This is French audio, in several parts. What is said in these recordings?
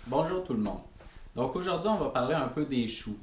Bonjour tout le monde. Donc aujourd'hui, on va parler un peu des choux.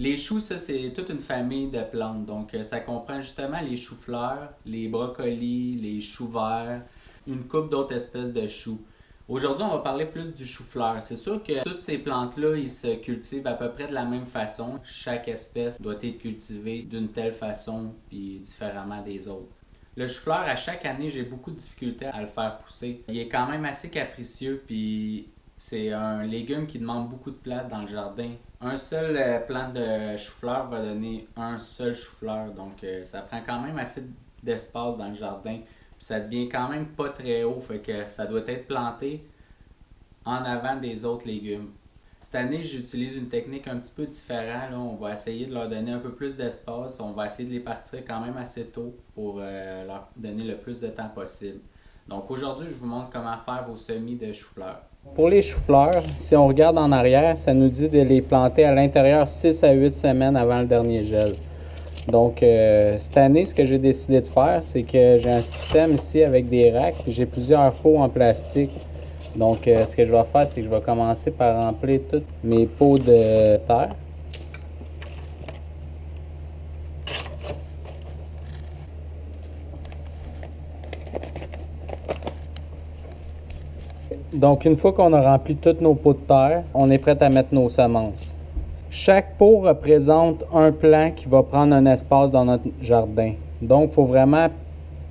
Les choux, ça c'est toute une famille de plantes. Donc ça comprend justement les choux-fleurs, les brocolis, les choux verts, une couple d'autres espèces de choux. Aujourd'hui, on va parler plus du chou-fleur. C'est sûr que toutes ces plantes-là, ils se cultivent à peu près de la même façon. Chaque espèce doit être cultivée d'une telle façon puis différemment des autres. Le chou-fleur, à chaque année, j'ai beaucoup de difficultés à le faire pousser. Il est quand même assez capricieux, puis c'est un légume qui demande beaucoup de place dans le jardin. Un seul plant de chou-fleur va donner un seul chou-fleur, donc ça prend quand même assez d'espace dans le jardin. Puis ça devient quand même pas très haut, fait que ça doit être planté en avant des autres légumes. Cette année, j'utilise une technique un petit peu différente. Là. On va essayer de leur donner un peu plus d'espace. On va essayer de les partir quand même assez tôt pour leur donner le plus de temps possible. Donc aujourd'hui, je vous montre comment faire vos semis de chou-fleurs. Pour les choux-fleurs, si on regarde en arrière, ça nous dit de les planter à l'intérieur 6 à 8 semaines avant le dernier gel. Donc cette année, ce que j'ai décidé de faire, c'est que j'ai un système ici avec des racks. J'ai plusieurs pots en plastique. Donc, ce que je vais faire, c'est que je vais commencer par remplir tous mes pots de terre. Donc, une fois qu'on a rempli tous nos pots de terre, on est prêt à mettre nos semences. Chaque pot représente un plant qui va prendre un espace dans notre jardin. Donc, il faut vraiment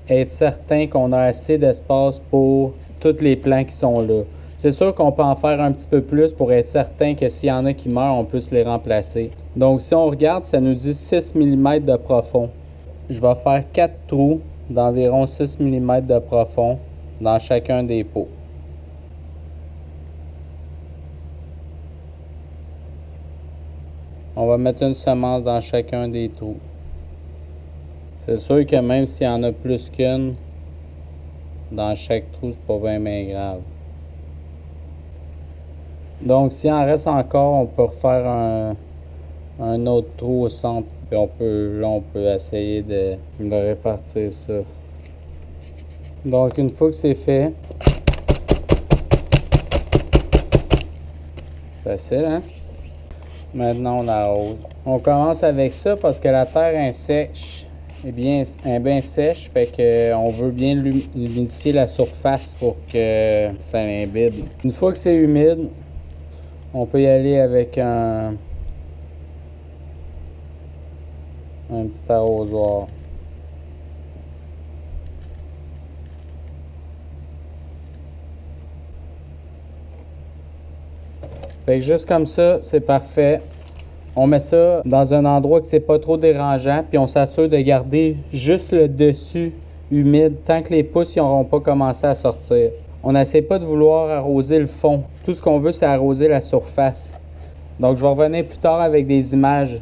être certain qu'on a assez d'espace pour tous les plants qui sont là. C'est sûr qu'on peut en faire un petit peu plus pour être certain que s'il y en a qui meurent, on peut se les remplacer. Donc, si on regarde, ça nous dit 6 mm de profond. Je vais faire 4 trous d'environ 6 mm de profond dans chacun des pots. On va mettre une semence dans chacun des trous. C'est sûr que même s'il y en a plus qu'une, dans chaque trou, c'est pas bien grave. Donc, s'il en reste encore, on peut refaire un autre trou au centre. Puis on peut essayer de répartir ça. Donc, une fois que c'est fait, facile, hein? Maintenant, on arrose. On commence avec ça parce que la terre est sèche. Est bien sèche, fait qu'on veut bien humidifier la surface pour que ça l'imbibe. Une fois que c'est humide, on peut y aller avec un petit arrosoir. Fait que juste comme ça, c'est parfait. On met ça dans un endroit que c'est pas trop dérangeant, puis on s'assure de garder juste le dessus humide tant que les pousses n'auront pas commencé à sortir. On n'essaie pas de vouloir arroser le fond. Tout ce qu'on veut, c'est arroser la surface. Donc, je vais revenir plus tard avec des images